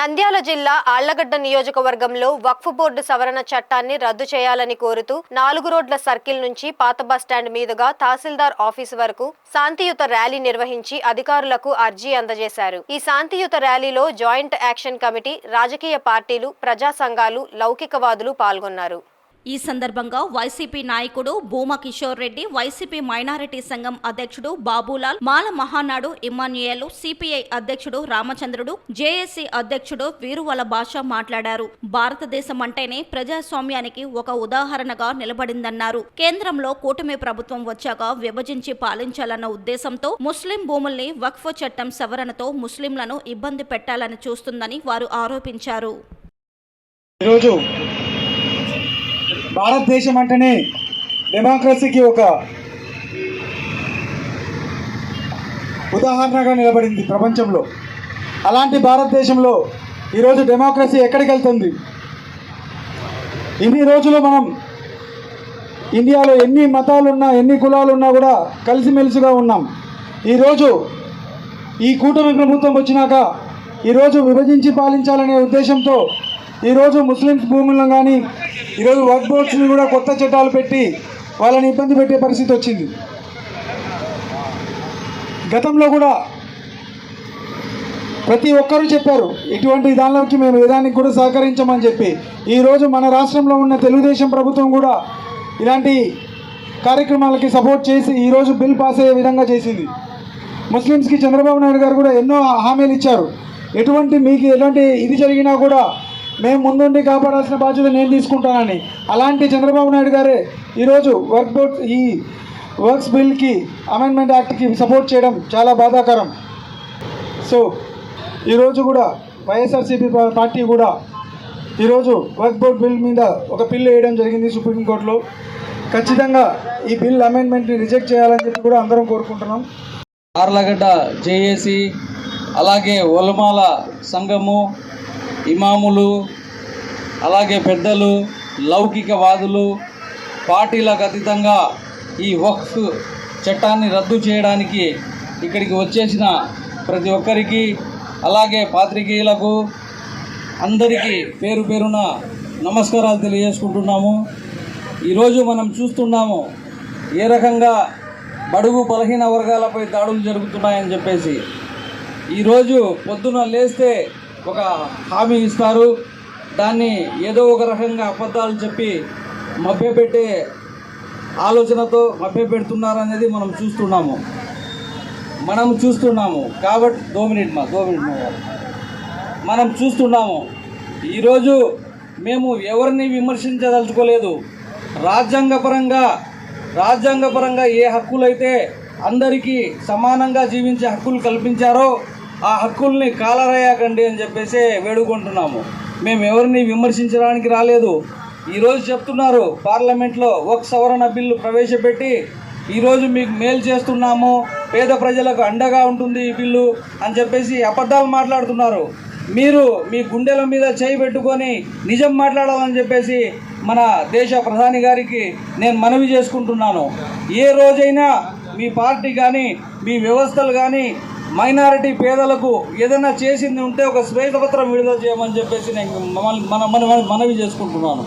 నంద్యాల జిల్లా ఆళ్లగడ్డ నియోజకవర్గంలో వక్ఫ్ బోర్డు సవరణ చట్టాన్ని రద్దు చేయాలని కోరుతూ 4 రోడ్ల సర్కిల్ నుంచి పాత బస్టాండ్ మీదుగా తహసీల్దార్ ఆఫీసు వరకు శాంతియుత ర్యాలీ నిర్వహించి అధికారులకు అర్జీ అందజేశారు. ఈ శాంతియుత ర్యాలీలో జాయింట్ యాక్షన్ కమిటీ, రాజకీయ పార్టీలు, ప్రజా సంఘాలు, లౌకికవాదులు పాల్గొన్నారు. ఈ సందర్భంగా వైసీపీ నాయకుడు భూమా కిషోర్ రెడ్డి, వైసీపీ మైనారిటీ సంఘం అధ్యక్షుడు బాబులాల్, మాల మహానాడు ఇమ్మాన్యుయేల్, సిపిఐ అధ్యక్షుడు రామచంద్రుడు, జేఏసీ అధ్యక్షుడు వీరువల భాష మాట్లాడారు. భారతదేశం అంటేనే ప్రజాస్వామ్యానికి ఒక ఉదాహరణగా నిలబడిందన్నారు. కేంద్రంలో కూటమి ప్రభుత్వం వచ్చాక విభజించి పాలించాలన్న ఉద్దేశంతో ముస్లిం భూముల్ని వక్ఫ్ చట్టం సవరణతో ముస్లింలను ఇబ్బంది పెట్టాలని చూస్తుందని వారు ఆరోపించారు. భారతదేశం అంటేనే డెమోక్రసీకి ఒక ఉదాహరణగా నిలబడింది ప్రపంచంలో. అలాంటి భారతదేశంలో ఈరోజు డెమోక్రసీ ఎక్కడికి వెళ్తుంది? ఇన్ని రోజులు మనం ఇండియాలో ఎన్ని మతాలున్నా, ఎన్ని కులాలున్నా కూడా కలిసిమెలిసిగా ఉన్నాం. ఈరోజు ఈ కూటమి ప్రభుత్వం వచ్చినాక ఈరోజు విభజించి పాలించాలనే ఉద్దేశంతో ఈరోజు ముస్లిమ్స్ భూములను కానీ ఈరోజు వక్ఫ్ బోర్డ్స్ని కూడా కొత్త చట్టాలు పెట్టి వాళ్ళని ఇబ్బంది పెట్టే పరిస్థితి వచ్చింది. గతంలో కూడా ప్రతి ఒక్కరూ చెప్పారు ఇటువంటి దానిలోకి మేము ఏదానికి కూడా సహకరించమని చెప్పి. ఈరోజు మన రాష్ట్రంలో ఉన్న తెలుగుదేశం ప్రభుత్వం కూడా ఇలాంటి కార్యక్రమాలకి సపోర్ట్ చేసి ఈరోజు బిల్ పాస్ అయ్యే విధంగా చేసింది. ముస్లిమ్స్కి చంద్రబాబు నాయుడు గారు కూడా ఎన్నో హామీలు ఇచ్చారు. మీకు ఎలాంటి ఇది జరిగినా కూడా మేము ముందుండి కాపాడాల్సిన బాధ్యత నేను తీసుకుంటానని. అలాంటి చంద్రబాబు నాయుడు గారే ఈరోజు ఈ వర్క్స్ బిల్కి, అమెండ్మెంట్ యాక్ట్కి సపోర్ట్ చేయడం చాలా బాధాకరం. సో ఈరోజు కూడా వైఎస్ఆర్సీపీ పార్టీ కూడా ఈరోజు వర్క్ బోర్డ్ బిల్ మీద ఒక పిల్ వేయడం జరిగింది సుప్రీంకోర్టులో. ఖచ్చితంగా ఈ బిల్ అమెండ్మెంట్ని రిజెక్ట్ చేయాలని చెప్పి కూడా అందరం కోరుకుంటున్నాం. ఆర్లగడ్డ జేఏసీ, అలాగే ఉలమాల సంఘము, ఇమాములు, అలాగే పెద్దలు, లౌకికవాదులు, పార్టీలకు అతీతంగా ఈ వక్ఫ్ చట్టాన్ని రద్దు చేయడానికి ఇక్కడికి వచ్చేసిన ప్రతి ఒక్కరికి, అలాగే పాత్రికేయులకు అందరికీ పేరు పేరున నమస్కారాలు తెలియజేసుకుంటున్నాము. ఈరోజు మనం చూస్తున్నాము ఏ రకంగా బడుగు బలహీన వర్గాలపై దాడులు జరుగుతున్నాయని చెప్పేసి. ఈరోజు పొద్దున లేస్తే ఒక హామీ ఇస్తారు, దాన్ని ఏదో ఒక రకంగా అబద్ధాలు చెప్పి మభ్యపెట్టే ఆలోచనతో మభ్యపెడుతున్నారనేది మనం చూస్తున్నాము. కాబట్టి 2 మినిట్ మనం చూస్తున్నాము. ఈరోజు మేము ఎవరిని విమర్శించదలుచుకోలేదు. రాజ్యాంగపరంగా ఏ హక్కులైతే అందరికీ సమానంగా జీవించే హక్కులు కల్పించారో ఆ హక్కుల్ని కాలరాయకండి అని చెప్పేసి వేడుకుంటున్నాము. మేము ఎవరిని విమర్శించడానికి రాలేదు. ఈరోజు చెప్తున్నారు పార్లమెంట్లో వక్ఫ్ సవరణ బిల్లు ప్రవేశపెట్టి ఈరోజు మీకు మేలు చేస్తున్నాము, పేద ప్రజలకు అండగా ఉంటుంది ఈ బిల్లు అని చెప్పేసి అబద్ధాలు మాట్లాడుతున్నారు. మీరు మీ గుండెల మీద చేయి పెట్టుకొని నిజం మాట్లాడాలని చెప్పేసి మన దేశ ప్రధాని గారికి నేను మనవి చేసుకుంటున్నాను. ఏ రోజైనా మీ పార్టీ కానీ మీ వ్యవస్థలు కానీ మైనారిటీ పేదలకు ఏదైనా చేసింది ఉంటే ఒక శ్వేతపత్రం విడుదల చేయమని చెప్పేసి నేను మనవి చేసుకుంటున్నాను.